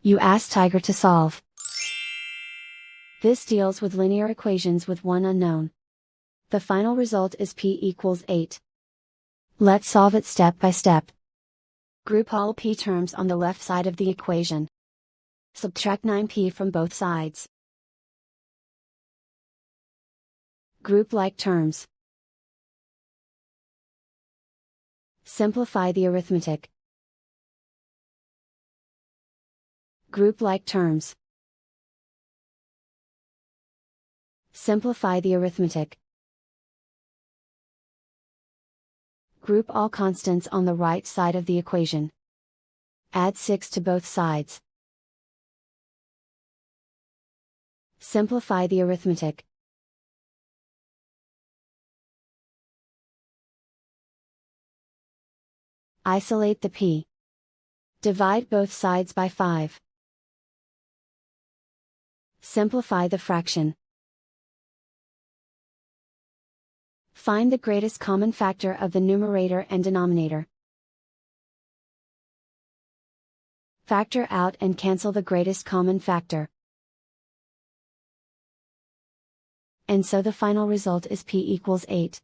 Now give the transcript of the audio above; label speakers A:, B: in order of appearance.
A: You ask Tiger to solve. This deals with linear equations with one unknown. The final result is p equals 8. Let's solve it step by step. Group all p terms on the left side of the equation. Subtract 9p from both sides. Group like terms. Simplify the arithmetic. Group like terms. Simplify the arithmetic. Group all constants on the right side of the equation. Add 6 to both sides. Simplify the arithmetic. Isolate the p. Divide both sides by 5. Simplify the fraction. Find the greatest common factor of the numerator and denominator. Factor out and cancel the greatest common factor. And so the final result is p equals 8.